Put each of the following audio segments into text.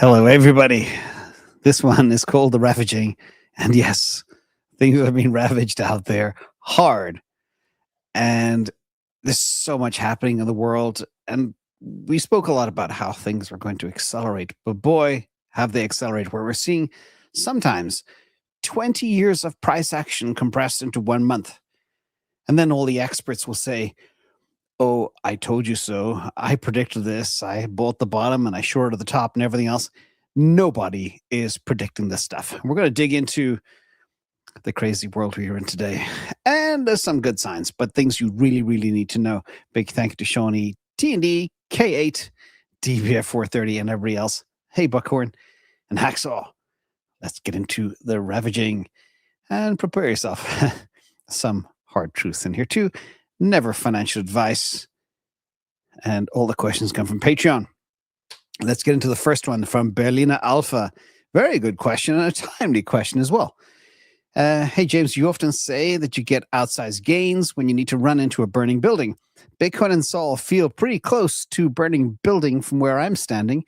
Hello, everybody. This one is called The Ravaging. And yes, things have been ravaged out there hard. And there's so much happening in the world. And we spoke a lot about how things are going to accelerate. But boy, have they accelerated, where we're seeing sometimes 20 years of price action compressed into 1 month. And then all the experts will say, oh, I told you so. I predicted this. I bought the bottom and I shorted the top and everything else. Nobody is predicting this stuff. We're going to dig into the crazy world we're in today. And there's some good signs, but things you really, really need to know. Big thank you to Shawnee, T&D, K8, DBF 430, and everybody else. Hey, Buckhorn and Hacksaw. Let's get into the ravaging and prepare yourself. Some hard truths in here too. Never financial advice. And all the questions come from Patreon. Let's get into the first one from Berliner Alpha. Very good question and a timely question as well. Hey, James, you often say that you get outsized gains when you need to run into a burning building. Bitcoin and Sol feel pretty close to burning building from where I'm standing.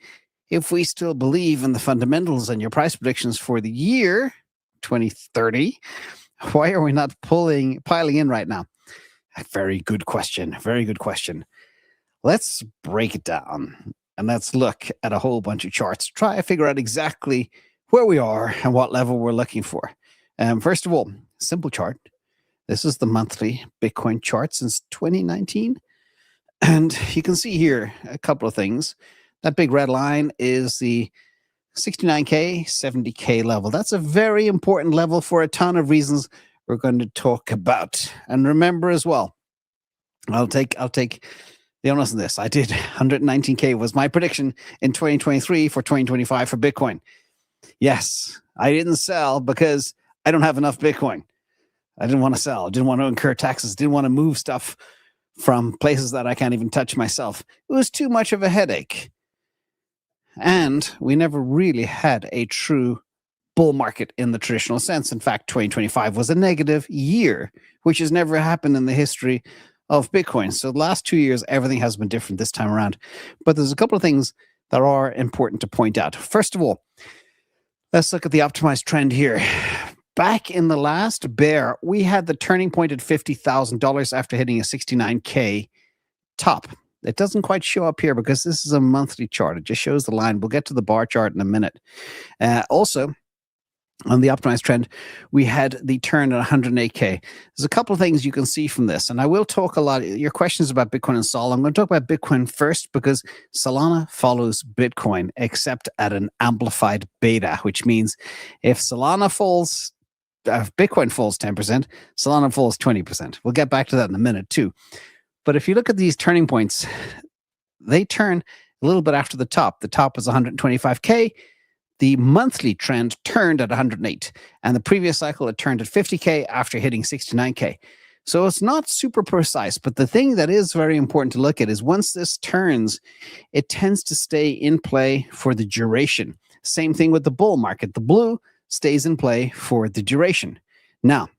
If we still believe in the fundamentals and your price predictions for the year 2030, why are we not piling in right now? A very good question. Very good question. Let's break it down and let's look at a whole bunch of charts. Try to figure out exactly where we are and what level we're looking for. First of all, simple chart. This is the monthly Bitcoin chart since 2019. And you can see here a couple of things. That big red line is the 69K, 70K level. That's a very important level for a ton of reasons we're going to talk about. And remember as well, I'll take the onus on this. I did 119K was my prediction in 2023 for 2025 for Bitcoin. Yes, I didn't sell because I don't have enough Bitcoin. I didn't want to sell. I didn't want to incur taxes. Didn't want to move stuff from places that I can't even touch myself. It was too much of a headache. And we never really had a true bull market in the traditional sense. In fact, 2025 was a negative year, which has never happened in the history of Bitcoin. So the last 2 years, everything has been different this time around. But there's a couple of things that are important to point out. First of all, let's look at the optimized trend here. Back in the last bear, we had the turning point at $50,000 after hitting a 69K top. It doesn't quite show up here because this is a monthly chart. It just shows the line. We'll get to the bar chart in a minute. Also, on the optimized trend, we had the turn at 108K. There's a couple of things you can see from this, and I will talk a lot. Your questions about Bitcoin and Sol. I'm going to talk about Bitcoin first because Solana follows Bitcoin, except at an amplified beta, which means if Solana falls, Bitcoin falls 10%, Solana falls 20%. We'll get back to that in a minute too. But if you look at these turning points, they turn a little bit after the top. The top was 125K. The monthly trend turned at 108. And the previous cycle, it turned at 50K after hitting 69K. So it's not super precise. But the thing that is very important to look at is once this turns, it tends to stay in play for the duration. Same thing with the bull market. The blue stays in play for the duration. Now,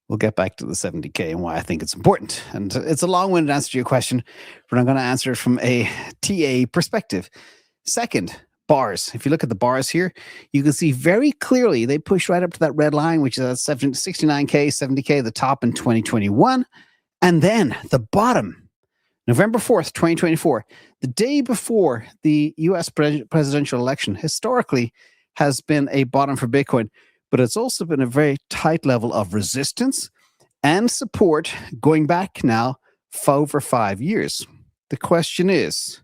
we'll get back to the 70K and why I think it's important. And it's a long-winded answer to your question, but I'm going to answer it from a TA perspective. Second, bars. If you look at the bars here, you can see very clearly they push right up to that red line, which is at 69K, 70K, the top in 2021. And then the bottom, November 4th, 2024, the day before the US presidential election, historically has been a bottom for Bitcoin. But it's also been a very tight level of resistance and support going back now for over 5 years. The question is,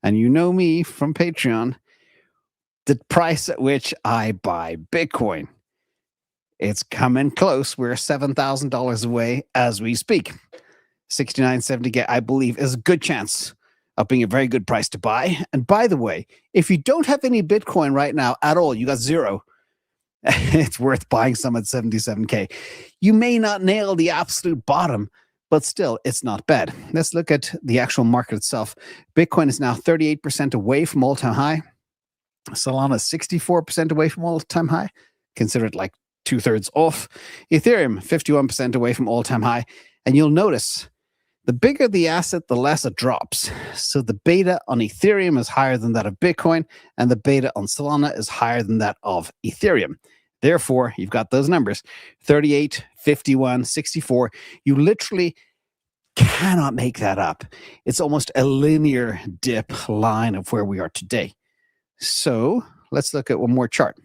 and you know me from Patreon, the price at which I buy Bitcoin. It's coming close. We're $7,000 away as we speak. 69, 70, I believe, is a good chance of being a very good price to buy. And by the way, if you don't have any Bitcoin right now at all, you got zero, it's worth buying some at 77K. You may not nail the absolute bottom, but still, it's not bad. Let's look at the actual market itself. Bitcoin is now 38% away from all-time high. Solana is 64% away from all-time high. Consider it like 2/3 off. Ethereum, 51% away from all-time high. And you'll notice The bigger the asset, the less it drops. So the beta on Ethereum is higher than that of Bitcoin, and the beta on Solana is higher than that of Ethereum. Therefore, you've got those numbers, 38, 51, 64. You literally cannot make that up. It's almost a linear dip line of where we are today. So let's look at one more chart,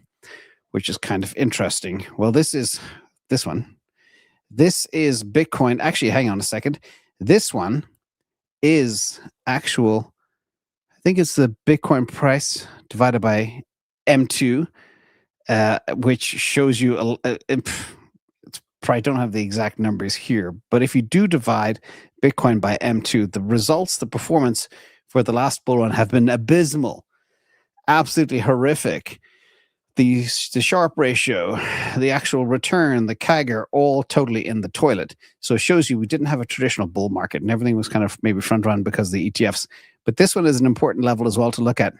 which is kind of interesting. Well, this is this one. This is Bitcoin. Actually, hang on a second. This one is actual, I think it's the Bitcoin price divided by M2, which shows you, I don't have the exact numbers here, but if you do divide Bitcoin by M2, the results, the performance for the last bull run have been abysmal, absolutely horrific. The Sharpe ratio, the actual return, the CAGR, all totally in the toilet. So it shows you we didn't have a traditional bull market and everything was kind of maybe front run because of the ETFs. But this one is an important level as well to look at.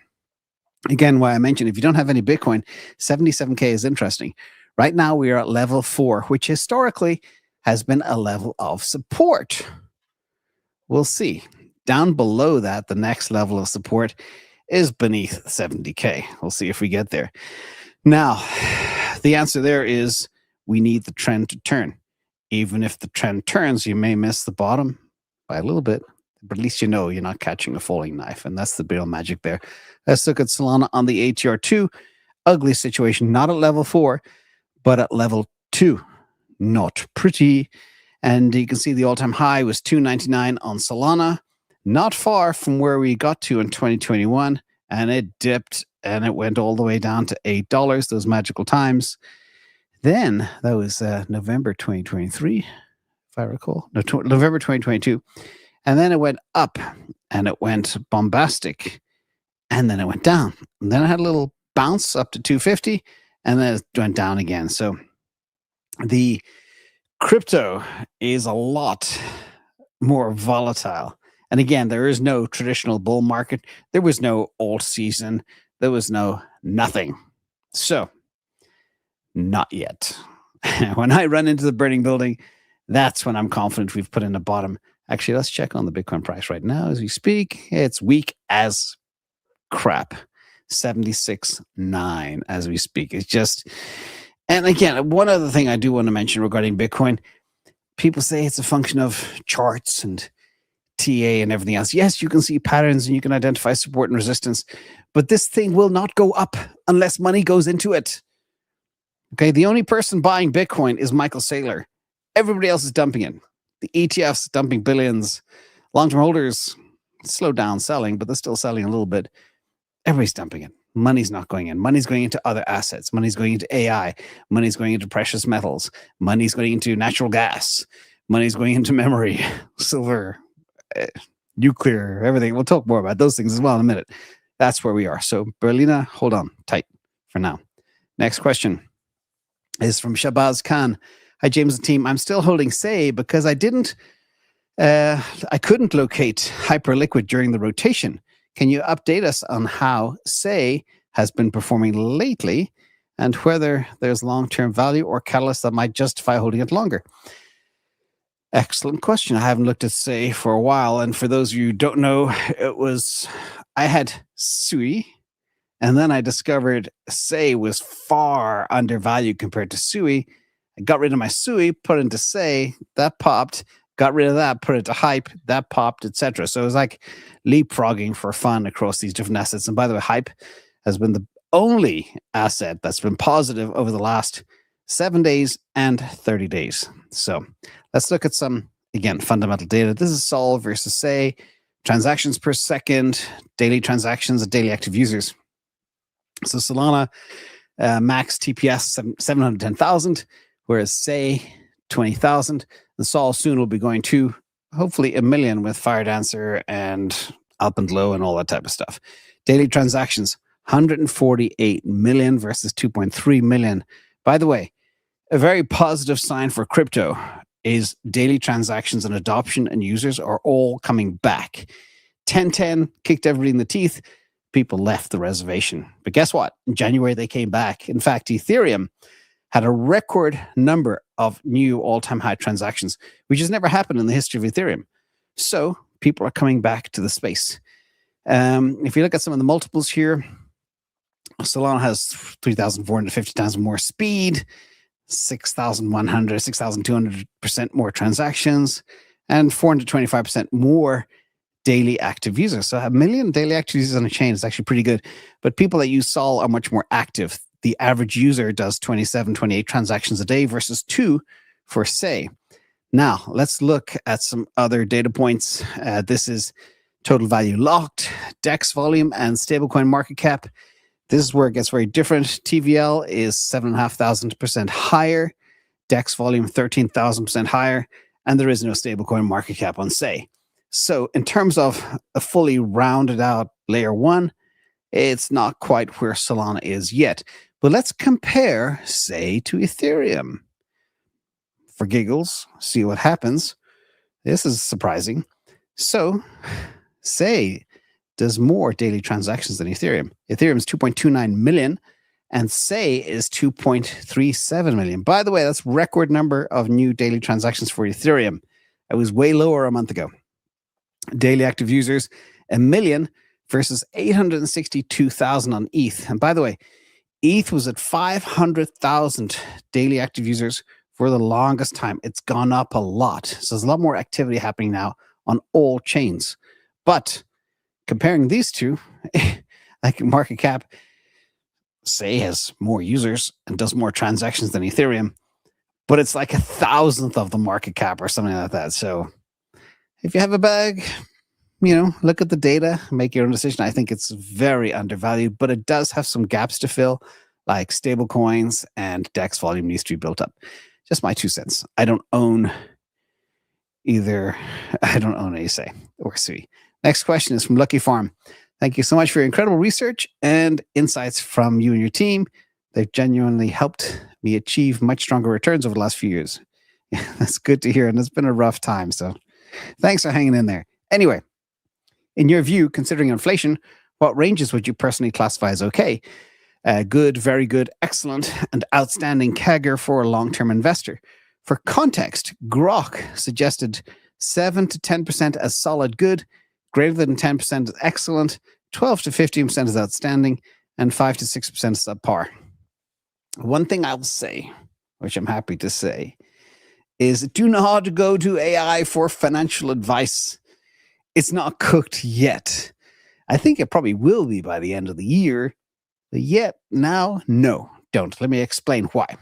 Again, why I mentioned if you don't have any Bitcoin, 77K is interesting. Right now we are at level 4, which historically has been a level of support. We'll see. Down below that, the next level of support is beneath 70K. We'll see if we get there. Now, the answer there is we need the trend to turn. Even if the trend turns, you may miss the bottom by a little bit, but at least you know you're not catching a falling knife, and that's the real magic there. Let's look at Solana on the ATR2. Ugly situation, not at level 4, but at level 2. Not pretty. And you can see the all-time high was 299 on Solana, not far from where we got to in 2021, and it dipped and it went all the way down to $8, those magical times. Then, that was November 2023, if I recall. No, November 2022. And then it went up, and it went bombastic, and then it went down. And then it had a little bounce up to 250, and then it went down again. So the crypto is a lot more volatile. And again, there is no traditional bull market. There was no alt season. There was no nothing. So, not yet. When I run into the burning building, that's when I'm confident we've put in a bottom. Actually, let's check on the Bitcoin price right now as we speak. It's weak as crap. 76.9 as we speak. It's just, and again, one other thing I do want to mention regarding Bitcoin, people say it's a function of charts and TA and everything else. Yes, you can see patterns and you can identify support and resistance, but this thing will not go up unless money goes into it. Okay, the only person buying Bitcoin is Michael Saylor. Everybody else is dumping it. The ETFs dumping billions. Long-term holders slow down selling, but they're still selling a little bit. Everybody's dumping it. Money's not going in. Money's going into other assets. Money's going into AI. Money's going into precious metals. Money's going into natural gas. Money's going into memory, silver, nuclear, everything. We'll talk more about those things as well in a minute. That's where we are. So Berlina, hold on tight for now. Next question is from Shabazz Khan. Hi, James and team. I'm still holding SEI because I couldn't locate Hyperliquid during the rotation. Can you update us on how SEI has been performing lately and whether there's long-term value or catalyst that might justify holding it longer? Excellent question. I haven't looked at SEI for a while. And for those of you who don't know, I had SUI, and then I discovered SEI was far undervalued compared to SUI. I got rid of my SUI, put it into SEI, that popped, got rid of that, put it to Hype, that popped, etc. So it was like leapfrogging for fun across these different assets. And by the way, Hype has been the only asset that's been positive over the last 7 days and 30 days. So let's look at some, again, fundamental data. This is Sol versus SEI, transactions per second, daily transactions, and daily active users. So Solana, max TPS 710,000, whereas SEI 20,000. And Sol soon will be going to hopefully 1 million with Fire Dancer and Alpenglow and all that type of stuff. Daily transactions, 148 million versus 2.3 million. By the way, a very positive sign for crypto is daily transactions and adoption and users are all coming back. 1010 kicked everybody in the teeth. People left the reservation. But guess what? In January, they came back. In fact, Ethereum had a record number of new all-time high transactions, which has never happened in the history of Ethereum. So people are coming back to the space. If you look at some of the multiples here, Solana has 3,450 times more speed, 6,100, 6,200% more transactions, and 425% more daily active users. So 1 million daily active users on a chain is actually pretty good. But people that use Sol are much more active. The average user does 27, 28 transactions a day versus 2 for SEI. Now, let's look at some other data points. This is total value locked, DEX volume, and stablecoin market cap. This is where it gets very different. TVL is 7,500% higher, DEX volume 13,000% higher, and there is no stablecoin market cap on SEI. So in terms of a fully rounded out layer 1, it's not quite where Solana is yet. But let's compare SEI to Ethereum. For giggles, see what happens. This is surprising. So SEI does more daily transactions than Ethereum. Ethereum is 2.29 million and SEI is 2.37 million. By the way, that's record number of new daily transactions for Ethereum. It was way lower a month ago. Daily active users, 1 million versus 862,000 on ETH. And by the way, ETH was at 500,000 daily active users for the longest time. It's gone up a lot. So there's a lot more activity happening now on all chains. But comparing these two, like market cap, SEI has more users and does more transactions than Ethereum, but it's like 1,000th of the market cap or something like that. So if you have a bag, look at the data, make your own decision. I think it's very undervalued, but it does have some gaps to fill, like stable coins and DEX volume needs to be built up. Just my 2 cents. I don't own either. I don't own any SEI or SEI. Next question is from Lucky Farm. Thank you so much for your incredible research and insights from you and your team. They've genuinely helped me achieve much stronger returns over the last few years. Yeah, that's good to hear, and it's been a rough time. So thanks for hanging in there. Anyway, in your view, considering inflation, what ranges would you personally classify as okay? Good, very good, excellent, and outstanding CAGR for a long-term investor. For context, Grok suggested 7 to 10% as solid good, greater than 10% is excellent, 12 to 15% is outstanding, and 5 to 6% is subpar. One thing I'll say, which I'm happy to say, is do not go to AI for financial advice. It's not cooked yet. I think it probably will be by the end of the year, but yet now, no, don't. Let me explain why.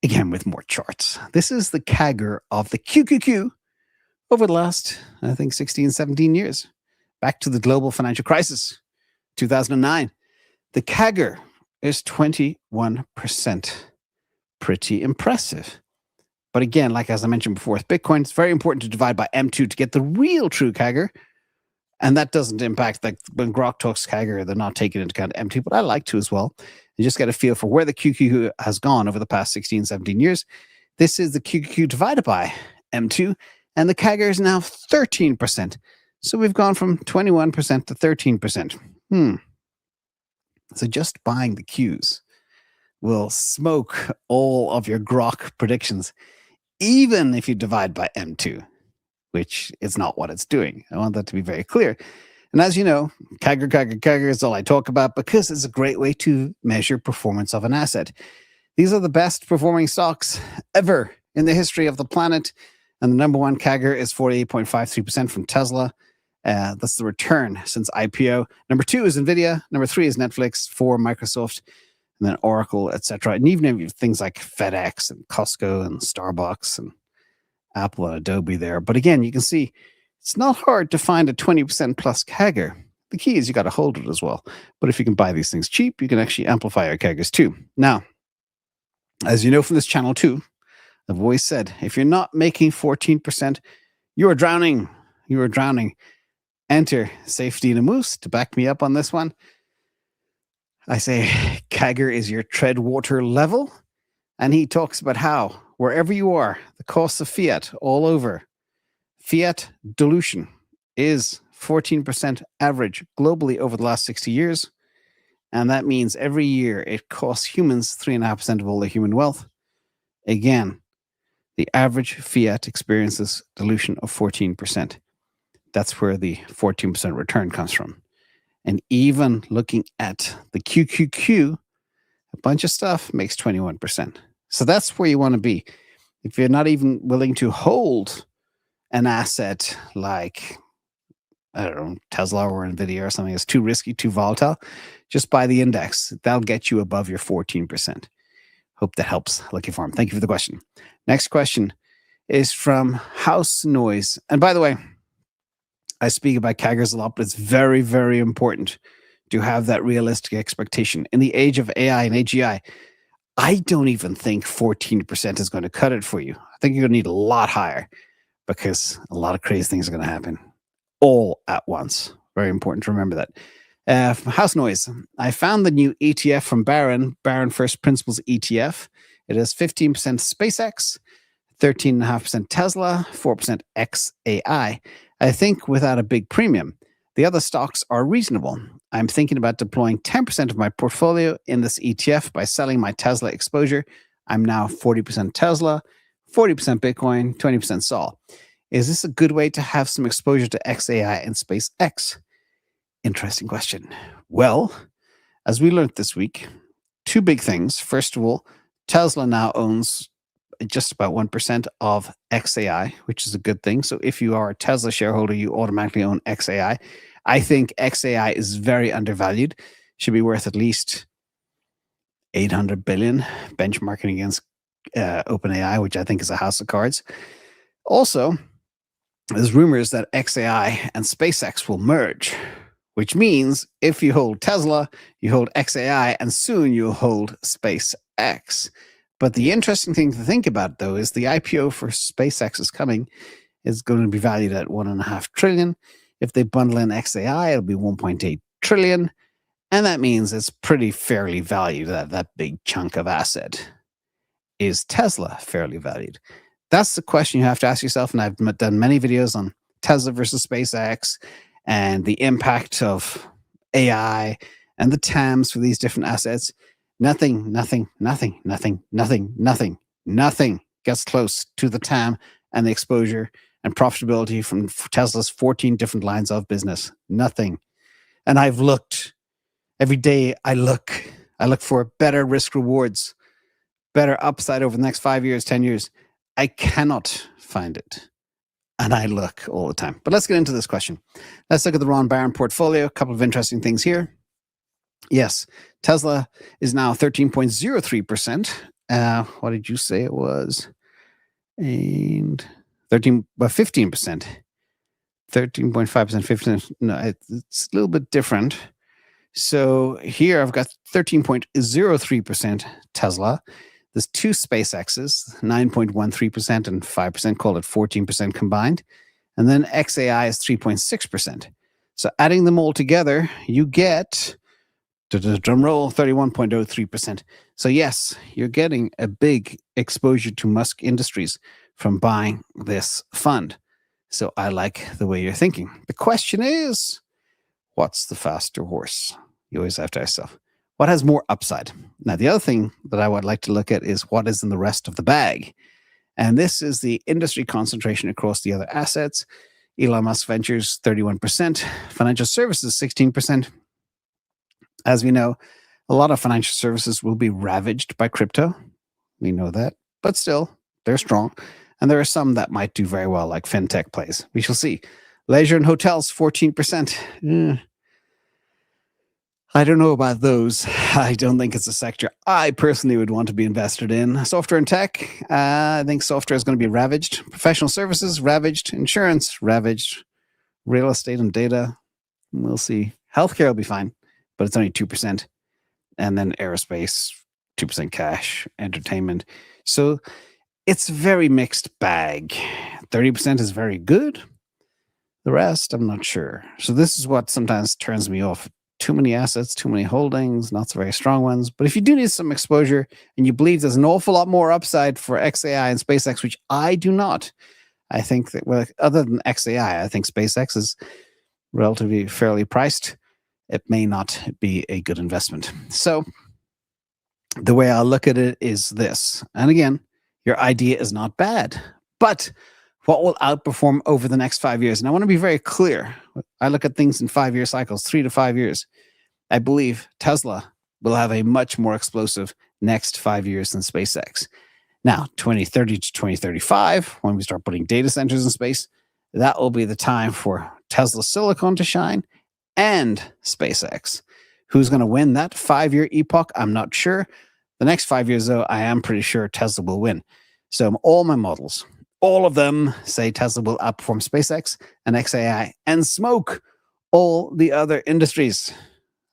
Again, with more charts. This is the CAGR of the QQQ over the last, I think, 16, 17 years. Back to the global financial crisis, 2009. The CAGR is 21%. Pretty impressive. But again, like as I mentioned before with Bitcoin, it's very important to divide by M2 to get the real true CAGR. And that doesn't impact, like when Grok talks CAGR, they're not taking into account M2, but I like to as well. You just get a feel for where the QQQ has gone over the past 16, 17 years. This is the QQQ divided by M2, and the CAGR is now 13%. So we've gone from 21% to 13%. So just buying the Qs will smoke all of your Grok predictions, even if you divide by M2, which is not what it's doing. I want that to be very clear. And as you know, CAGR is all I talk about because it's a great way to measure performance of an asset. These are the best performing stocks ever in the history of the planet. And the number one CAGR is 48.53% from Tesla. That's the return since IPO. Number 2 is NVIDIA. Number 3 is Netflix. 4, Microsoft. And then Oracle, etc. And even things like FedEx and Costco and Starbucks and Apple and Adobe there. But again, you can see it's not hard to find a 20% plus CAGR. The key is you got to hold it as well. But if you can buy these things cheap, you can actually amplify your CAGRs too. Now, as you know from this channel too, I've always said, if you're not making 14%, you are drowning. You are drowning. Enter Safety in a Moose to back me up on this one. I say CAGR is your tread water level. And he talks about how, wherever you are, the cost of fiat all over, fiat dilution is 14% average globally over the last 60 years. And that means every year it costs humans 3.5% of all their human wealth. Again, the average fiat experiences dilution of 14%. That's where the 14% return comes from. And even looking at the QQQ, a bunch of stuff makes 21%. So that's where you want to be. If you're not even willing to hold an asset like, I don't know, Tesla or Nvidia or something that's too risky, too volatile, just buy the index. That'll get you above your 14%. Hope that helps. Lucky Farm. Thank you for the question. Next question is from House Noise. And by the way, I speak about CAGRs a lot, but it's very, very important to have that realistic expectation. In the age of AI and AGI, I don't even think 14% is going to cut it for you. I think you're going to need a lot higher because a lot of crazy things are going to happen all at once. Very important to remember that. From House Noise, I found the new ETF from Barron First Principles ETF. It is 15% SpaceX, 13.5% Tesla, 4% XAI. I think without a big premium. The other stocks are reasonable. I'm thinking about deploying 10% of my portfolio in this ETF by selling my Tesla exposure. I'm now 40% Tesla, 40% Bitcoin, 20% Sol. Is this a good way to have some exposure to XAI and Space X? Interesting question. Well, as we learned this week, two big things. First of all, Tesla now owns just about 1% of XAI, which is a good thing. So if you are a Tesla shareholder, you automatically own XAI. I think XAI is very undervalued. Should be worth at least 800 billion, benchmarking against OpenAI, which I think is a house of cards. Also, there's rumors that XAI and SpaceX will merge, which means if you hold Tesla, you hold XAI, and soon you'll hold SpaceX. But the interesting thing to think about, though, is the IPO for SpaceX is coming. It's going to be valued at $1.5 trillion. If they bundle in XAI, it'll be $1.8 trillion. And that means it's pretty fairly valued, that big chunk of asset. Is Tesla fairly valued? That's the question you have to ask yourself. And I've done many videos on Tesla versus SpaceX and the impact of AI and the TAMs for these different assets. Nothing gets close to the TAM and the exposure and profitability from Tesla's 14 different lines of business. Nothing. And I've looked every day. I look for better risk rewards, better upside over the next 5 years, 10 years. I cannot find it. And I look all the time. But let's get into this question. Let's look at the Ron Barron portfolio. A couple of interesting things here. Yes, Tesla is now 13.03%. What did you say it was? And 15%. 13.5%, 15%. No, it's a little bit different. So here I've got 13.03% Tesla. There's two SpaceXs, 9.13% and 5%, call it 14% combined. And then XAI is 3.6%. So adding them all together, you get, drum roll, 31.03%. So yes, you're getting a big exposure to Musk Industries from buying this fund. So I like the way you're thinking. The question is, what's the faster horse? You always have to ask yourself, what has more upside? Now, the other thing that I would like to look at is what is in the rest of the bag. And this is the industry concentration across the other assets. Elon Musk Ventures, 31%. Financial services, 16%. As we know, a lot of financial services will be ravaged by crypto. We know that. But still, they're strong. And there are some that might do very well, like fintech plays. We shall see. Leisure and hotels, 14%. I don't know about those. I don't think it's a sector I personally would want to be invested in. Software and tech, I think software is going to be ravaged. Professional services, ravaged. Insurance, ravaged. Real estate and data, we'll see. Healthcare will be fine, but it's only 2%. And then aerospace, 2% cash, entertainment. So it's a very mixed bag. 30% is very good. The rest, I'm not sure. So this is what sometimes turns me off. Too many assets, too many holdings, not so very strong ones. But if you do need some exposure and you believe there's an awful lot more upside for XAI and SpaceX, which I do not, I think that, well, other than XAI, I think SpaceX is relatively fairly priced. It may not be a good investment. So the way I'll look at it is this. And again, Your idea is not bad, but what will outperform over the next 5 years? And I want to be very clear. I look at things in 5-year cycles, 3 to 5 years. I believe Tesla will have a much more explosive next 5 years than SpaceX. Now, 2030 to 2035, when we start putting data centers in space, that will be the time for Tesla Silicon to shine and SpaceX. Who's going to win that 5-year epoch? I'm not sure. The next 5 years, though, I am pretty sure Tesla will win. So all my models, all of them say Tesla will outperform SpaceX and XAI and smoke all the other industries.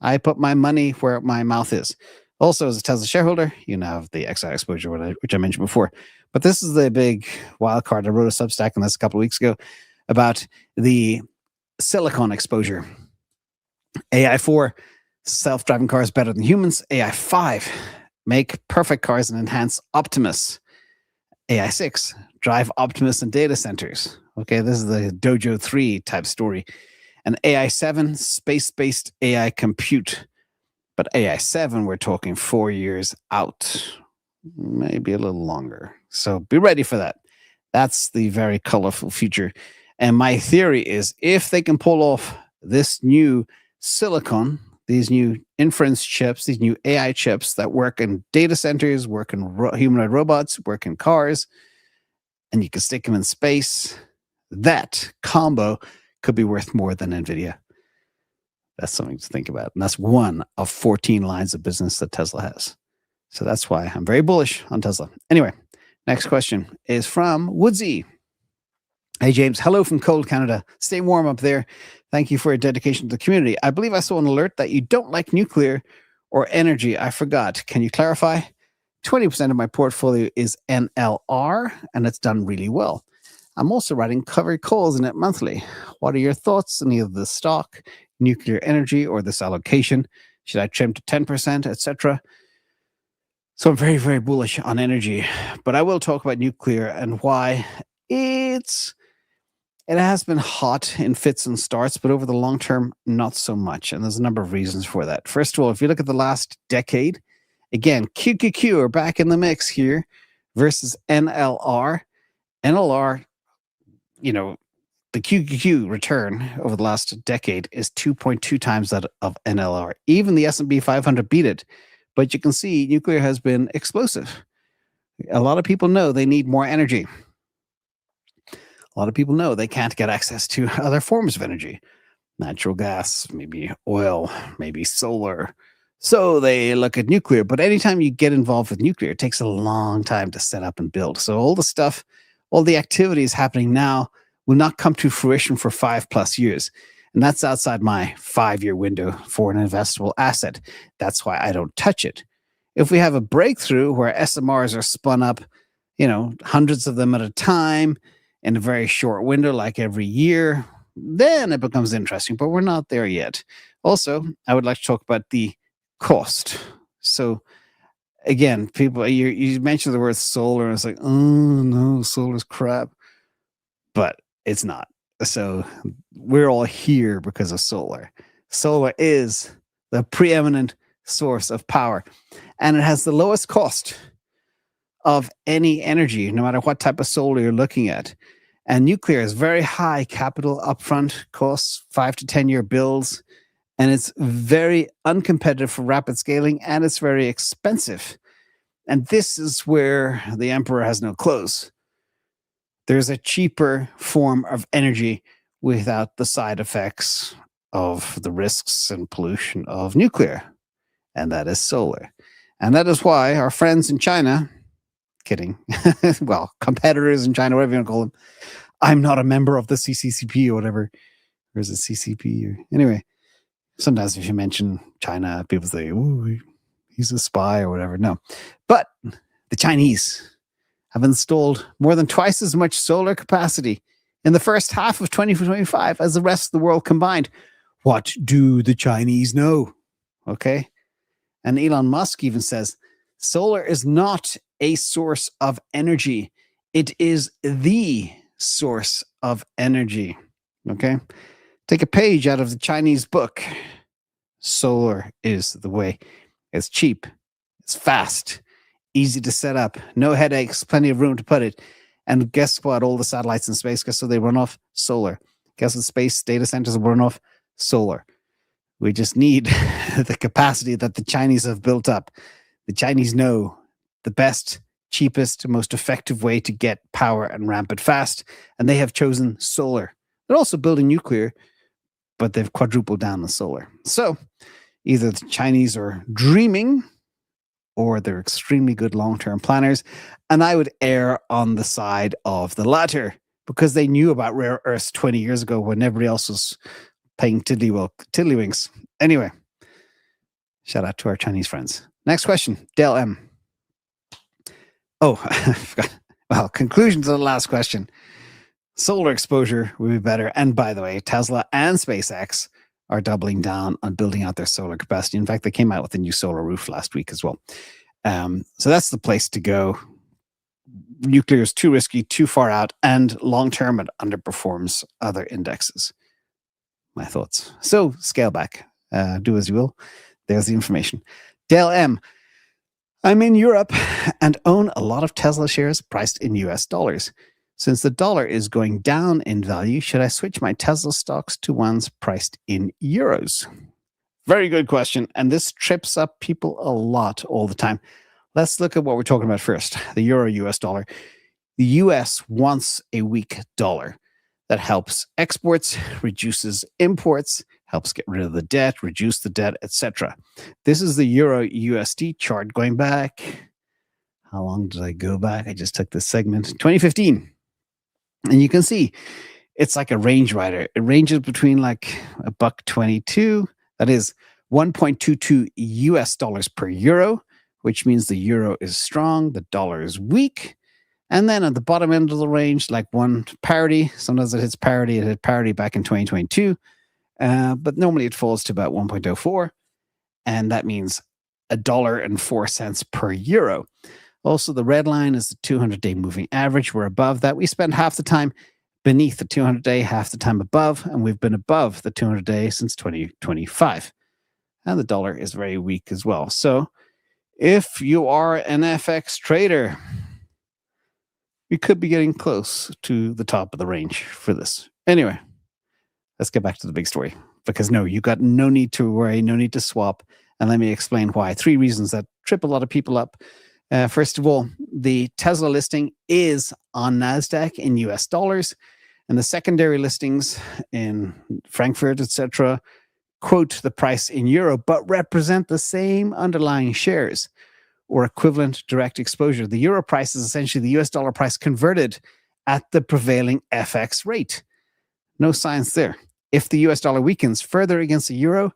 I put my money where my mouth is. Also, as a Tesla shareholder, you now have the XAI exposure, which I mentioned before. But this is the big wild card. I wrote a Substack on this a couple of weeks ago about the silicon exposure. AI4, self-driving cars better than humans. AI5, make perfect cars and enhance Optimus. AI6, drive Optimus in data centers. Okay, this is the Dojo 3 type story. And AI7, space-based AI compute. But AI7, we're talking 4 years out, maybe a little longer. So be ready for that. That's the very colorful future. And my theory is if they can pull off this new silicon, these new inference chips, these new AI chips that work in data centers, work in humanoid robots, work in cars, and you can stick them in space, that combo could be worth more than NVIDIA. That's something to think about. And that's one of 14 lines of business that Tesla has. So that's why I'm very bullish on Tesla. Anyway, next question is from Woodsy. Hey, James. Hello from cold Canada. Stay warm up there. Thank you for your dedication to the community. I believe I saw an alert that you don't like nuclear or energy. I forgot. Can you clarify? 20% of my portfolio is NLR, and it's done really well. I'm also writing covered calls in it monthly. What are your thoughts on either the stock, nuclear energy, or this allocation? Should I trim to 10%, etc.? So I'm very, very bullish on energy, but I will talk about nuclear and why it has been hot in fits and starts, but over the long term, not so much. And there's a number of reasons for that. First of all, if you look at the last decade, again, QQQ are back in the mix here versus NLR. NLR, the QQQ return over the last decade is 2.2 times that of NLR. Even the S&P 500 beat it. But you can see nuclear has been explosive. A lot of people know they need more energy. A lot of people know they can't get access to other forms of energy. Natural gas, maybe oil, maybe solar. So they look at nuclear. But anytime you get involved with nuclear, it takes a long time to set up and build. So all the stuff, all the activities happening now will not come to fruition for 5+ years. And that's outside my 5-year window for an investable asset. That's why I don't touch it. If we have a breakthrough where SMRs are spun up, hundreds of them at a time in a very short window, like every year, then it becomes interesting, but we're not there yet. Also, I would like to talk about the cost. So again, people, you mentioned the word solar, and it's like, oh no, solar's crap. But it's not. So we're all here because of solar. Solar is the preeminent source of power, and it has the lowest cost of any energy, no matter what type of solar you're looking at. And nuclear is very high capital upfront costs, 5 to 10-year builds, and it's very uncompetitive for rapid scaling, and it's very expensive. And this is where the emperor has no clothes. There's a cheaper form of energy without the side effects of the risks and pollution of nuclear, and that is solar. And that is why our friends in China, kidding, well, competitors in China, whatever you want to call them, I'm not a member of the CCCP or whatever, or is it CCP? Or, anyway, sometimes if you mention China, people say, oh, he's a spy or whatever. No, but the Chinese have installed more than twice as much solar capacity in the first half of 2025 as the rest of the world combined. What do the Chinese know? Okay. And Elon Musk even says, solar is not a source of energy. It is the source of energy. Okay. Take a page out of the Chinese book. Solar is the way. It's cheap. It's fast. easy to set up, no headaches, plenty of room to put it. And guess what? All the satellites in space, guess what they run off? Solar. Guess what space data centers run off? Solar. We just need the capacity that the Chinese have built up. The Chinese know the best, cheapest, most effective way to get power and ramp it fast. And they have chosen solar. They're also building nuclear, but they've quadrupled down on solar. So either the Chinese are dreaming or they're extremely good long-term planners. And I would err on the side of the latter because they knew about rare earths 20 years ago when everybody else was playing tiddlywinks. Anyway, shout out to our Chinese friends. Next question, Del M. Oh, I forgot. Well, conclusion to the last question. Solar exposure would be better. And by the way, Tesla and SpaceX are doubling down on building out their solar capacity. In fact, they came out with a new solar roof last week as well. So that's the place to go. Nuclear is too risky, too far out, and long-term it underperforms other indexes. My thoughts. So scale back. Do as you will. There's the information. Dale M. I'm in Europe and own a lot of Tesla shares priced in US dollars. Since the dollar is going down in value, should I switch my Tesla stocks to ones priced in euros? Very good question. And this trips up people a lot all the time. Let's look at what we're talking about first. The euro US dollar. The US wants a weak dollar. That helps exports, reduces imports, helps get rid of the debt, reduce the debt, etc. This is the Euro USD chart going back. How long did I go back? I just took this segment, 2015. And you can see it's like a range rider. It ranges between like $1.22, that is 1.22 US dollars per euro, which means the euro is strong, the dollar is weak. And then at the bottom end of the range, like one parity, sometimes it hits parity. It hit parity back in 2022. But normally it falls to about 1.04. And that means $1.04 per euro. Also, the red line is the 200-day moving average. We're above that. We spend half the time beneath the 200-day, half the time above. And we've been above the 200-day since 2025. And the dollar is very weak as well. So if you are an FX trader, we could be getting close to the top of the range for this. Anyway, let's get back to the big story. Because no, you got no need to worry, no need to swap. And let me explain why. 3 reasons that trip a lot of people up. First of all, the Tesla listing is on NASDAQ in US dollars. And the secondary listings in Frankfurt, etc., quote the price in euro, but represent the same underlying shares or equivalent direct exposure. The euro price is essentially the US dollar price converted at the prevailing FX rate. No science there. If the US dollar weakens further against the euro,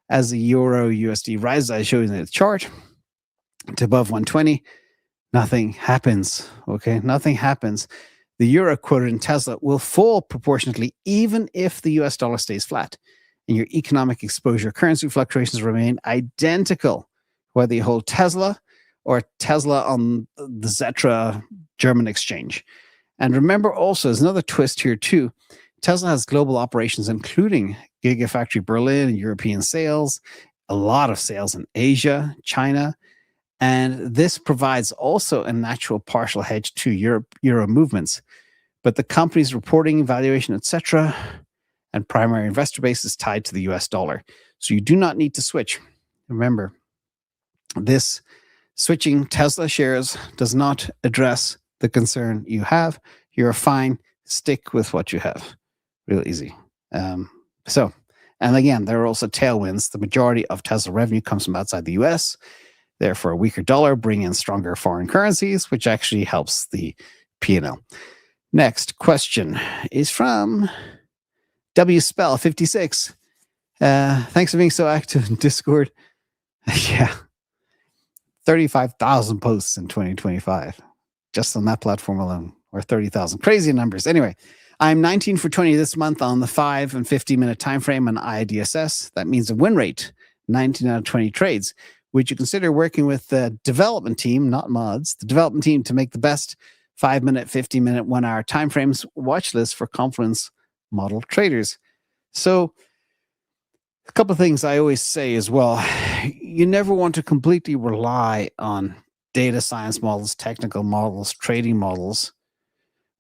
as the euro USD rises, as shown in the chart, to above 120, nothing happens. Okay, nothing happens. The euro quoted in Tesla will fall proportionately even if the US dollar stays flat. And your economic exposure currency fluctuations remain identical, whether you hold Tesla or Tesla on the Xetra German exchange. And remember also, there's another twist here too. Tesla has global operations, including Gigafactory Berlin, European sales, a lot of sales in Asia, China. And this provides also a natural partial hedge to euro movements. But the company's reporting, valuation, etc., and primary investor base is tied to the US dollar. So you do not need to switch. Remember, this switching Tesla shares does not address the concern you have. You're fine. Stick with what you have. Real easy. And again, there are also tailwinds. The majority of Tesla revenue comes from outside the US. Therefore, a weaker dollar bring in stronger foreign currencies, which actually helps the P&L. Next question is from WSpell56. Thanks for being so active in Discord. Yeah. 35,000 posts in 2025, just on that platform alone, or 30,000. Crazy numbers. Anyway, I'm 19 for 20 this month on the 5 and 50-minute time frame on IDSS. That means a win rate, 19 out of 20 trades. Would you consider working with the development team, not mods, the development team to make the best 5-minute, 50-minute, 1-hour timeframes watch list for Confluence Model traders? So a couple of things I always say as well. You never want to completely rely on data science models, technical models, trading models,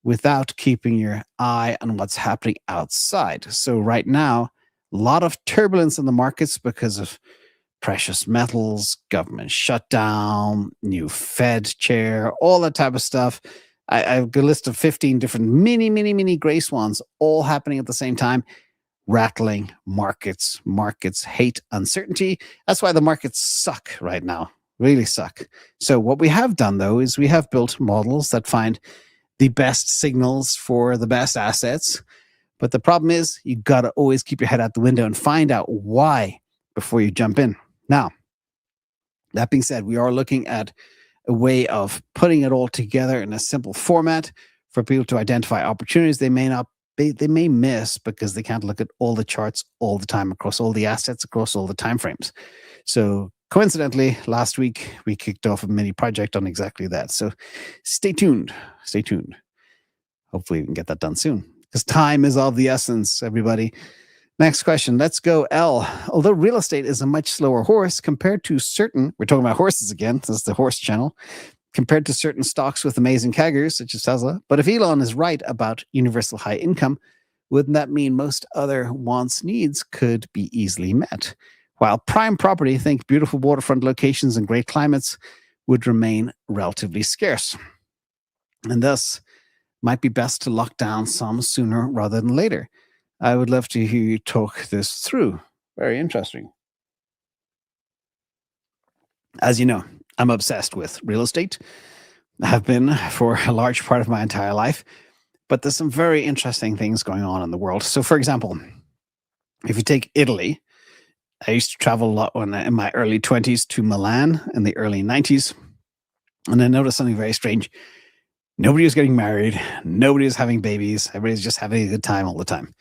without keeping your eye on what's happening outside. So right now, a lot of turbulence in the markets because of precious metals, government shutdown, new Fed chair, all that type of stuff. I've got a list of 15 different mini gray swans all happening at the same time, rattling markets. Markets hate uncertainty. That's why the markets suck right now, really suck. So what we have done, though, is we have built models that find the best signals for the best assets. But the problem is you got to always keep your head out the window and find out why before you jump in. Now, that being said, we are looking at a way of putting it all together in a simple format for people to identify opportunities they may miss because they can't look at all the charts all the time across all the assets, across all the timeframes. So coincidentally, last week we kicked off a mini project on exactly that. So stay tuned. Stay tuned. Hopefully we can get that done soon because time is of the essence, everybody. Next question. Let's go, L. Although real estate is a much slower horse compared to certain, we're talking about horses again, this is the horse channel, compared to certain stocks with amazing CAGRs, such as Tesla. But if Elon is right about universal high income, wouldn't that mean most other wants, needs could be easily met? While prime property, think beautiful waterfront locations and great climates, would remain relatively scarce. And thus, might be best to lock down some sooner rather than later. I would love to hear you talk this through. Very interesting. As you know, I'm obsessed with real estate. I have been for a large part of my entire life, but there's some very interesting things going on in the world. So, for example, if you take Italy, I used to travel a lot in my early 20s to Milan in the early 90s, and I noticed something very strange. Nobody was getting married. Nobody was having babies. Everybody's just having a good time all the time.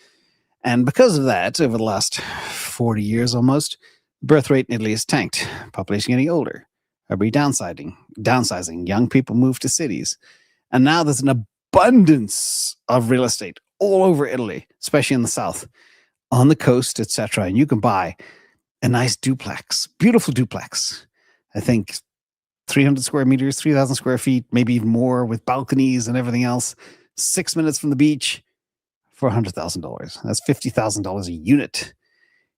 And because of that, over the last 40 years almost, birth rate in Italy has tanked. Population getting older. Everybody downsizing. Young people move to cities. And now there's an abundance of real estate all over Italy, especially in the south, on the coast, etc. And you can buy a nice duplex, beautiful duplex. I think 300 square meters, 3,000 square feet, maybe even more with balconies and everything else. 6 minutes from the beach for $100,000. That's $50,000 a unit.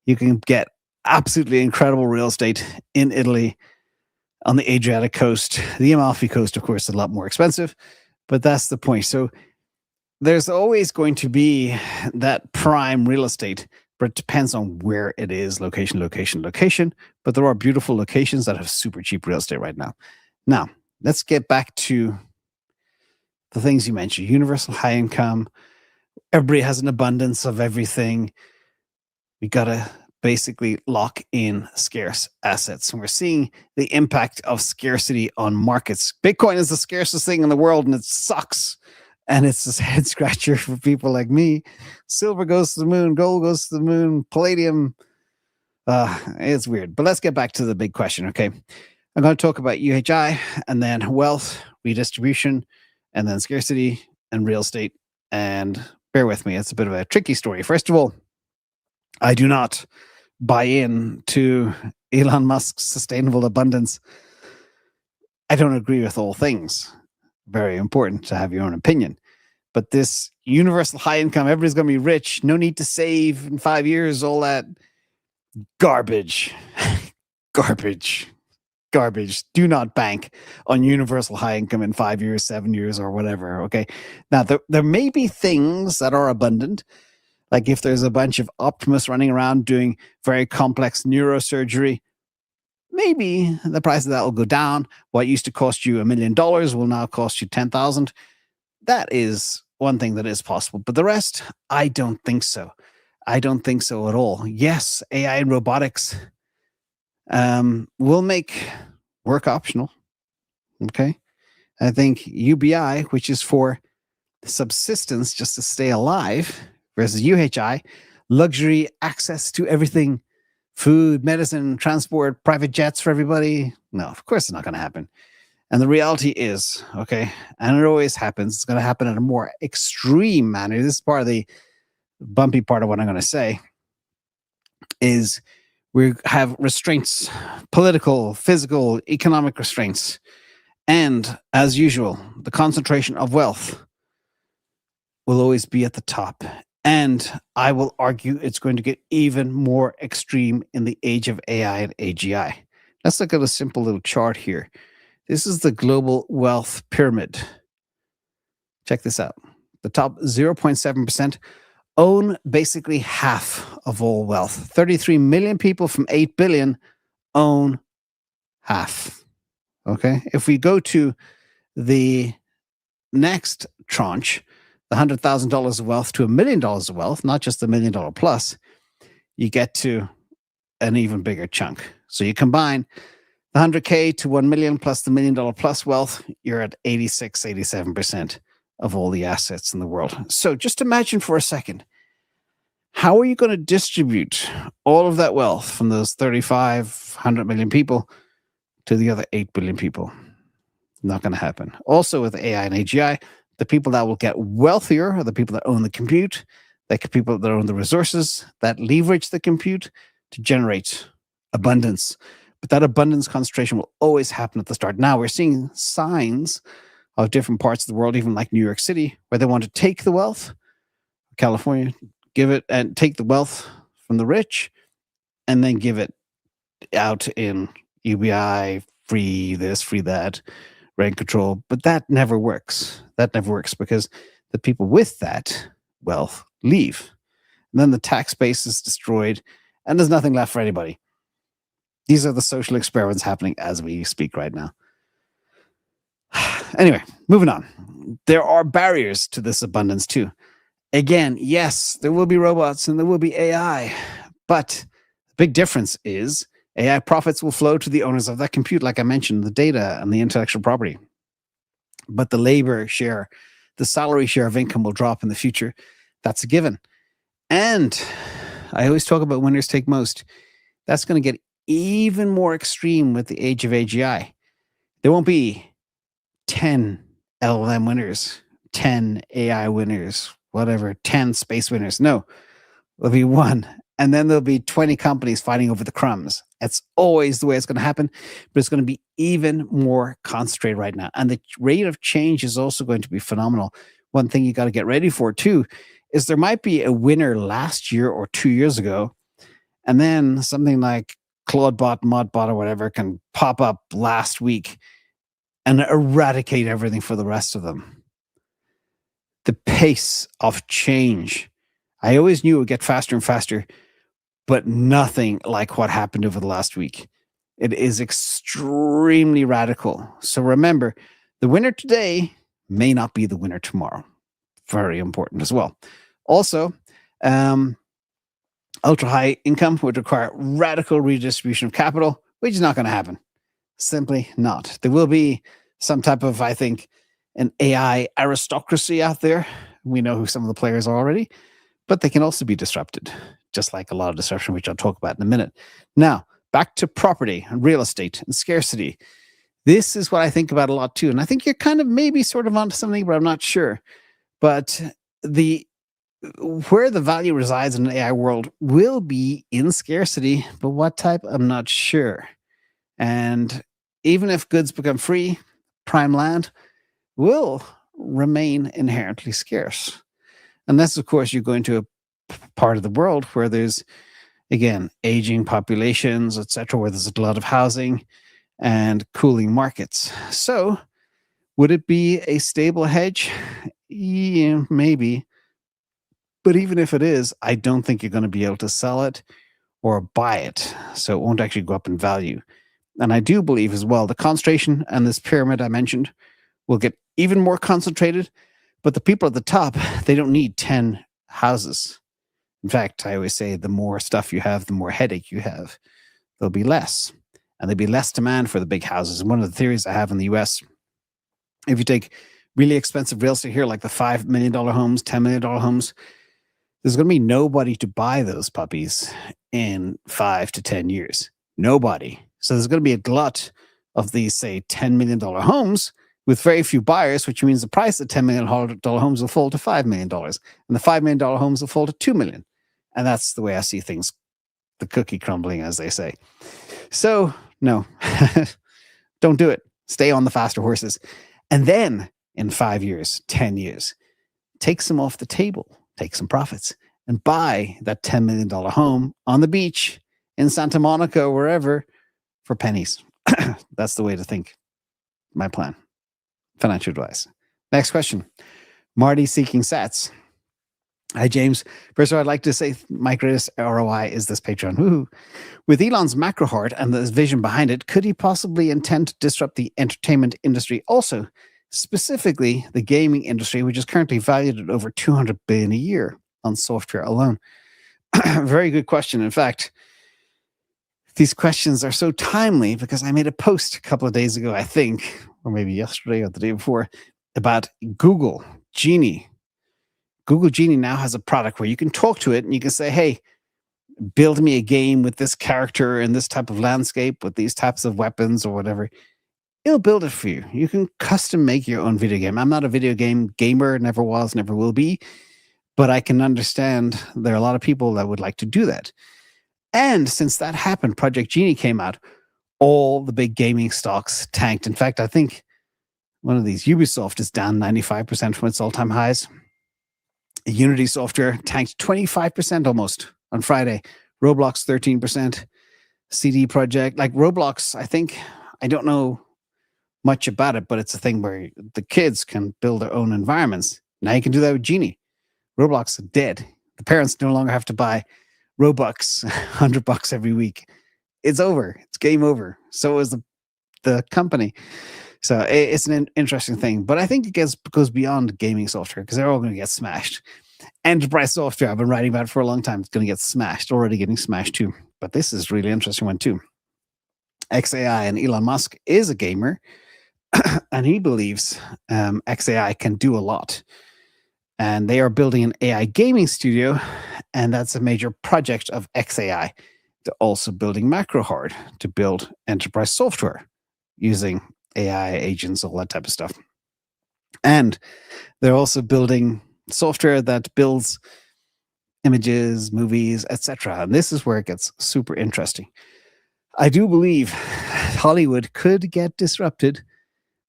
You can get absolutely incredible real estate in Italy on the Adriatic coast. The Amalfi coast, of course, is a lot more expensive, but that's the point. So there's always going to be that prime real estate, but it depends on where it is, location. But there are beautiful locations that have super cheap real estate right now. Now, let's get back to the things you mentioned. Universal high income. Everybody has an abundance of everything. We got to basically lock in scarce assets. And we're seeing the impact of scarcity on markets. Bitcoin is the scarcest thing in the world, and it sucks. And it's this head scratcher for people like me. Silver goes to the moon, gold goes to the moon, palladium. It's weird. But let's get back to the big question, okay? I'm going to talk about UHI and then wealth, redistribution, and then scarcity and real estate. And bear with me, it's a bit of a tricky story. First of all, I do not buy in to Elon Musk's sustainable abundance. I don't agree with all things. Very important to have your own opinion. But this universal high income, everybody's going to be rich, no need to save in 5 years, all that garbage. Garbage. Do not bank on universal high income in 5 years, 7 years, or whatever. Okay. Now, there may be things that are abundant, like if there's a bunch of optimists running around doing very complex neurosurgery, maybe the price of that will go down. What used to cost you $1 million will now cost you 10,000. That is one thing that is possible. But the rest, I don't think so. I don't think so at all. Yes, AI and robotics will make work optional. Okay. I think UBI, which is for subsistence, just to stay alive, versus UHI, luxury, access to everything, food, medicine, transport, private jets for everybody. No, of course it's not going to happen. And the reality is, okay, and it always happens, it's going to happen in a more extreme manner. This is part of the bumpy part of what I'm going to say, is we have restraints, political, physical, economic restraints. And as usual, the concentration of wealth will always be at the top. And I will argue it's going to get even more extreme in the age of AI and AGI. Let's look at a simple little chart here. This is the global wealth pyramid. Check this out. The top 0.7% own basically half of all wealth. 33 million people from 8 billion own half. Okay. If we go to the next tranche, the $100,000 of wealth to $1 million of wealth, not just the $1 million plus, you get to an even bigger chunk. So you combine the 100K to 1 million plus the $1 million plus wealth, you're at 86, 87% of all the assets in the world. So just imagine for a second, how are you going to distribute all of that wealth from those 3,500 million people to the other 8 billion people? Not going to happen. Also with AI and AGI, the people that will get wealthier are the people that own the compute, the people that own the resources, that leverage the compute to generate abundance. But that abundance concentration will always happen at the start. Now we're seeing signs of different parts of the world, even like New York City, where they want to take the wealth, California, give it and take the wealth from the rich and then give it out in UBI, free this, free that, rent control. But that never works. That never works because the people with that wealth leave. And then the tax base is destroyed and there's nothing left for anybody. These are the social experiments happening as we speak right now. Anyway, moving on. There are barriers to this abundance too. Again, yes, there will be robots and there will be AI, but the big difference is AI profits will flow to the owners of that compute, like I mentioned, the data and the intellectual property. But the labor share, the salary share of income will drop in the future. That's a given. And I always talk about winners take most. That's going to get even more extreme with the age of AGI. There won't be 10 LLM winners, 10 AI winners, whatever, 10 space winners. No, there'll be one. And then there'll be 20 companies fighting over the crumbs. That's always the way it's going to happen, but it's going to be even more concentrated right now. And the rate of change is also going to be phenomenal. One thing you got to get ready for too is there might be a winner last year or 2 years ago, and then something like Claudebot, Modbot, or whatever can pop up last week and eradicate everything for the rest of them. The pace of change, I always knew it would get faster and faster, but nothing like what happened over the last week. It is extremely radical. So remember, the winner today may not be the winner tomorrow. Very important as well. Also, ultra high income would require radical redistribution of capital, which is not going to happen. Simply not. There will be some type of, I think, an AI aristocracy out there. We know who some of the players are already, but they can also be disrupted, just like a lot of disruption, which I'll talk about in a minute. Now, back to property and real estate and scarcity. This is what I think about a lot too. And I think you're kind of maybe sort of onto something, but I'm not sure. But where the value resides in an AI world will be in scarcity, but what type, I'm not sure. And even if goods become free, prime land will remain inherently scarce. Unless, of course, you're going to a part of the world where there's, again, aging populations, etc., where there's a lot of housing and cooling markets. So would it be a stable hedge? Yeah, maybe. But even if it is, I don't think you're going to be able to sell it or buy it. So it won't actually go up in value. And I do believe as well, the concentration and this pyramid I mentioned will get even more concentrated. But the people at the top, they don't need 10 houses. In fact, I always say the more stuff you have, the more headache you have. There'll be less. And there'll be less demand for the big houses. And one of the theories I have in the US, if you take really expensive real estate here, like the $5 million homes, $10 million homes, there's going to be nobody to buy those puppies in 5 to 10 years. Nobody. So there's going to be a glut of these, say, $10 million homes with very few buyers, which means the price of $10 million homes will fall to $5 million. And the $5 million homes will fall to $2 million. And that's the way I see things, the cookie crumbling, as they say. So, no, don't do it. Stay on the faster horses. And then in 5 years, 10 years, take some off the table, take some profits, and buy that $10 million home on the beach in Santa Monica or wherever for pennies. That's the way to think. My plan. Financial advice. Next question. Marty seeking sats. Hi, James. First of all, I'd like to say my greatest ROI is this Patreon. Woohoo. With Elon's MarcoHard and the vision behind it, could he possibly intend to disrupt the entertainment industry also, specifically the gaming industry, which is currently valued at over $200 billion a year on software alone? Very good question. In fact, these questions are so timely because I made a post a couple of days ago, I think, or maybe yesterday or the day before, about Google Genie. Google Genie now has a product where you can talk to it and you can say, hey, build me a game with this character and this type of landscape with these types of weapons or whatever. It'll build it for you. You can custom make your own video game. I'm not a video game gamer, never was, never will be, but I can understand there are a lot of people that would like to do that. And since that happened, Project Genie came out, all the big gaming stocks tanked. In fact, I think one of these, Ubisoft, is down 95% from its all-time highs. Unity software tanked 25% almost on Friday. Roblox 13%. CD Projekt, like Roblox, I don't know much about it, but it's a thing where the kids can build their own environments. Now you can do that with Genie. Roblox is dead. The parents no longer have to buy Robux, $100 every week. It's over. It's game over. So is the company. So it's an interesting thing. But I think it goes beyond gaming software because they're all going to get smashed. Enterprise software, I've been writing about it for a long time. It's going to get smashed. Already getting smashed too. But this is a really interesting one too. XAI and Elon Musk is a gamer. And he believes XAI can do a lot. And they are building an AI gaming studio. And that's a major project of XAI. They're also building MarcoHard to build enterprise software using AI agents, all that type of stuff. And they're also building software that builds images, movies, etc. And this is where it gets super interesting. I do believe Hollywood could get disrupted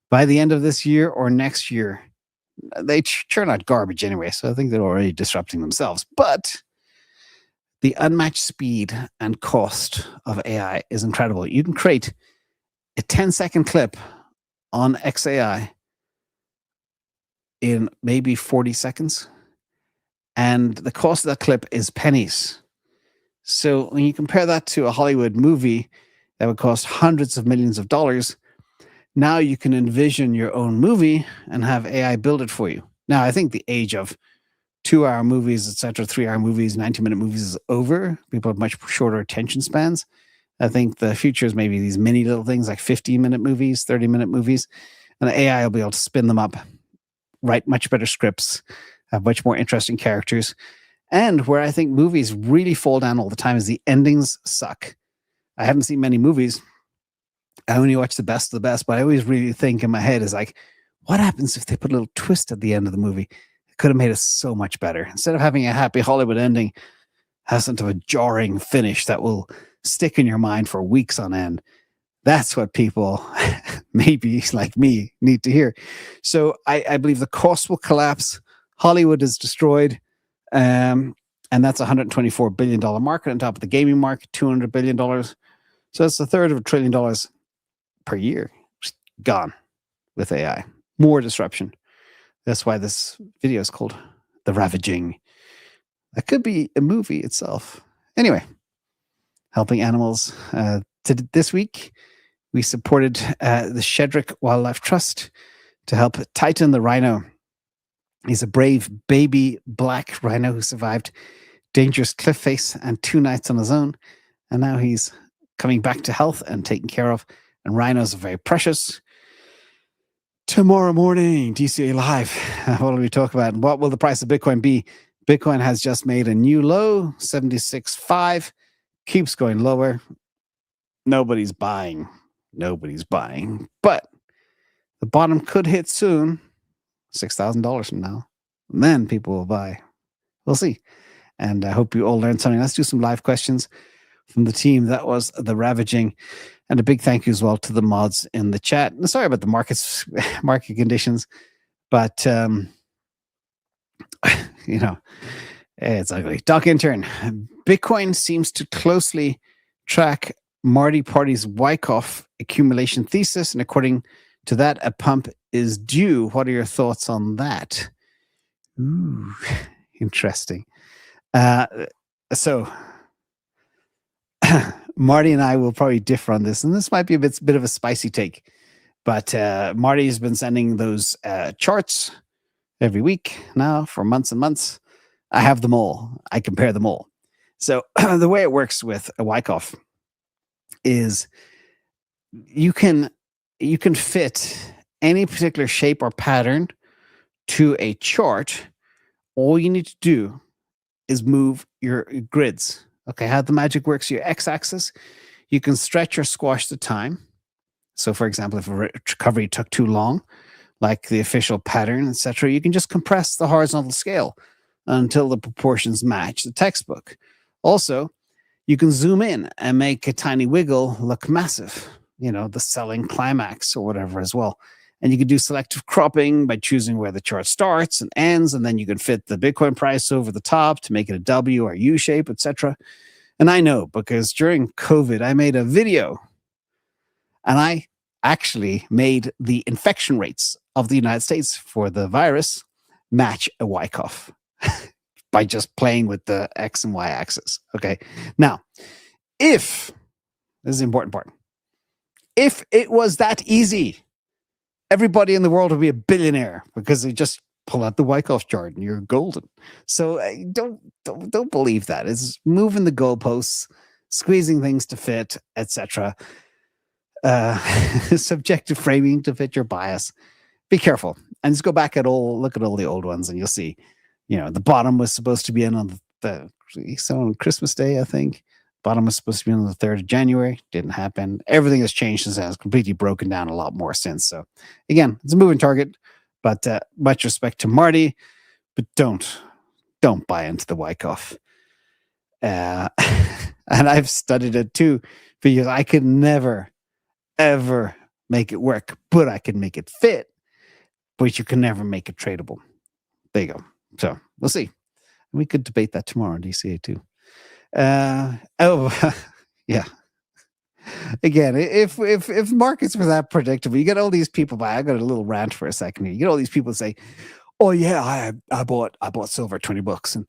by the end of this year or next year. They churn out garbage anyway, so I think they're already disrupting themselves. But the unmatched speed and cost of AI is incredible. You can create a 10-second clip on XAI in maybe 40 seconds. And the cost of that clip is pennies. So when you compare that to a Hollywood movie that would cost hundreds of millions of dollars, now you can envision your own movie and have AI build it for you. Now, I think the age of 2-hour movies, etc., 3-hour movies, 90-minute movies is over. People have much shorter attention spans. I think the future is maybe these mini little things like 15-minute movies, 30-minute movies, and the AI will be able to spin them up, write much better scripts, have much more interesting characters. And where I think movies really fall down all the time is the endings suck. I haven't seen many movies. I only watch the best of the best, but I always really think in my head is like, what happens if they put a little twist at the end of the movie? It could have made it so much better. Instead of having a happy Hollywood ending, have some sort of a jarring finish that will stick in your mind for weeks on end. That's what people, maybe like me, need to hear. So I believe the cost will collapse. Hollywood is destroyed. And that's a $124 billion market on top of the gaming market, $200 billion. So it's a third of $1 trillion per year. Just gone with AI. More disruption. That's why this video is called The Ravaging. That could be a movie itself. Anyway, helping animals. This week, we supported the Shedrick Wildlife Trust to help Titan the rhino. He's a brave baby black rhino who survived dangerous cliff face and 2 nights on his own. And now he's coming back to health and taken care of. And rhinos are very precious. Tomorrow morning, DCA Live. What will we talk about? And what will the price of Bitcoin be? Bitcoin has just made a new low, 76.5. Keeps going lower. Nobody's buying. Nobody's buying. But the bottom could hit soon. $6,000 from now. And then people will buy. We'll see. And I hope you all learned something. Let's do some live questions. from the team. That was the ravaging. And a big thank you as well to the mods in the chat. Sorry about the market conditions, but it's ugly. Doc Intern, Bitcoin seems to closely track Marty Party's Wyckoff accumulation thesis, and according to that, a pump is due. What are your thoughts on that? Ooh, interesting. So Marty and I will probably differ on this, and this might be a bit of a spicy take, but Marty's been sending those charts every week now for months and months. I have them all. I compare them all. So the way it works with a Wyckoff is you can fit any particular shape or pattern to a chart. All you need to do is move your grids. Okay, how the magic works, your x-axis, you can stretch or squash the time. So for example, if a recovery took too long, like the official pattern, etc., you can just compress the horizontal scale until the proportions match the textbook. Also, you can zoom in and make a tiny wiggle look massive, the selling climax or whatever as well. And you can do selective cropping by choosing where the chart starts and ends, and then you can fit the Bitcoin price over the top to make it a W or U shape, etc. And I know because during COVID, I made a video and I actually made the infection rates of the United States for the virus match a Wyckoff by just playing with the X and Y axis. Okay. Now, this is the important part. If it was that easy, everybody in the world would be a billionaire because they just pull out the Wyckoff chart and you're golden. So don't believe that. It's moving the goalposts, squeezing things to fit, etc. Subjective framing to fit your bias. Be careful and just go back look at all the old ones, and you'll see. The bottom was supposed to be in on on Christmas Day, I think. Bottom was supposed to be on the 3rd of January. Didn't happen. Everything has changed since then. It's completely broken down a lot more since. So again, it's a moving target, but much respect to Marty, but don't buy into the Wyckoff. And I've studied it too, because I could never, ever make it work, but I can make it fit, but you can never make it tradable. There you go. So we'll see. We could debate that tomorrow on DCA too. Yeah. Again, if markets were that predictable, you get all these people. I got a little rant for a second here. You get all these people say, "Oh yeah, I bought silver at $20 and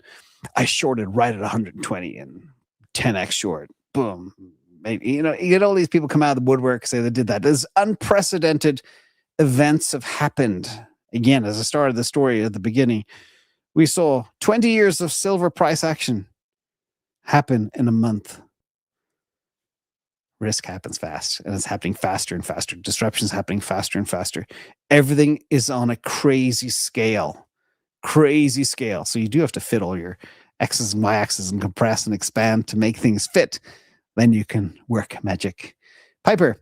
I shorted right at 120 and 10x short." Boom. Maybe, you get all these people come out of the woodwork, say they did that. There's unprecedented events have happened. Again, as I started the story at the beginning, we saw 20 years of silver price action happen in a month. Risk happens fast, and it's happening faster and faster. Disruptions happening faster and faster. Everything is on a crazy scale. Crazy scale. So you do have to fit all your X's and Y axes and compress and expand to make things fit. Then you can work magic. Piper,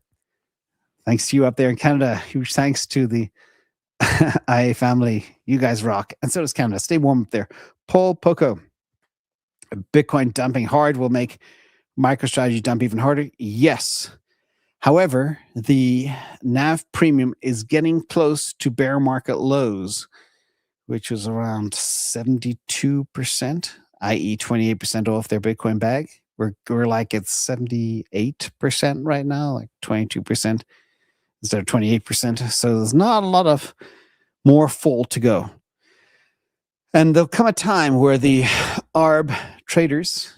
thanks to you up there in Canada. Huge thanks to the IA family. You guys rock. And so does Canada. Stay warm up there. Paul Poco. Bitcoin dumping hard will make MicroStrategy dump even harder. Yes. However, the NAV premium is getting close to bear market lows, which was around 72%, i.e. 28% off their Bitcoin bag. We're like at 78% right now, like 22% instead of 28%. So there's not a lot of more fall to go. And there'll come a time where the ARB traders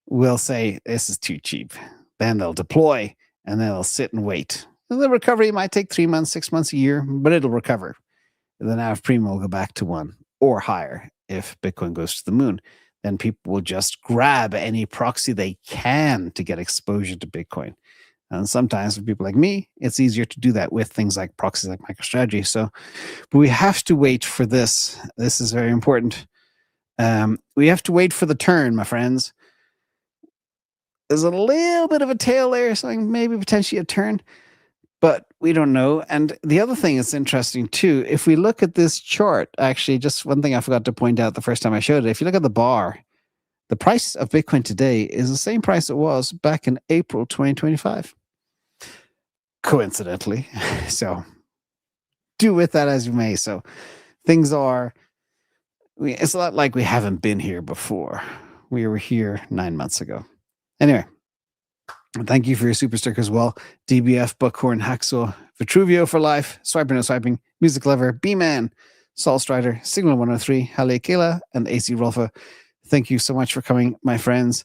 will say, this is too cheap. Then they'll deploy and then they'll sit and wait. And the recovery might take 3 months, 6 months, a year, but it'll recover. And the NAV premium will go back to 1 or higher if Bitcoin goes to the moon. Then people will just grab any proxy they can to get exposure to Bitcoin. And sometimes for people like me, it's easier to do that with things like proxies like MicroStrategy. So, but we have to wait for this. This is very important. We have to wait for the turn, my friends. There's a little bit of a tail there, so maybe potentially a turn, but we don't know. And the other thing that's interesting too, if we look at this chart, actually, just one thing I forgot to point out the first time I showed it, if you look at the bar, The price of Bitcoin today is the same price it was back in April 2025. Coincidentally. So do with that as you may. So things are, it's a lot like we haven't been here before. We were here 9 months ago. Anyway, thank you for your super sticker as well. DBF, Buckhorn, Hacksaw, Vitruvio for life, Swiper No Swiping, Music Lover, B-Man, Saul Strider, Signal 103, Halle Kayla, and AC Rolfa. Thank you so much for coming, my friends.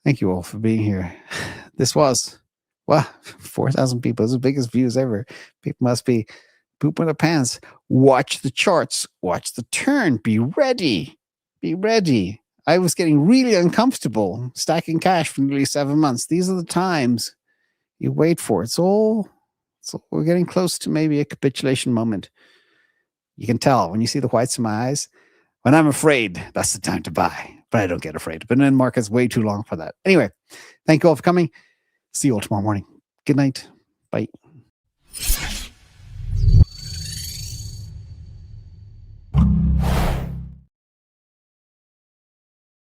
Thank you all for being here. This was, 4,000 people. It's the biggest views ever. People must be pooping their pants. Watch the charts. Watch the turn. Be ready. Be ready. I was getting really uncomfortable stacking cash for nearly 7 months. These are the times you wait for. We're getting close to maybe a capitulation moment. You can tell when you see the whites in my eyes. When I'm afraid, that's the time to buy. But I don't get afraid. But then market's way too long for that. Anyway, thank you all for coming. See you all tomorrow morning. Good night. Bye.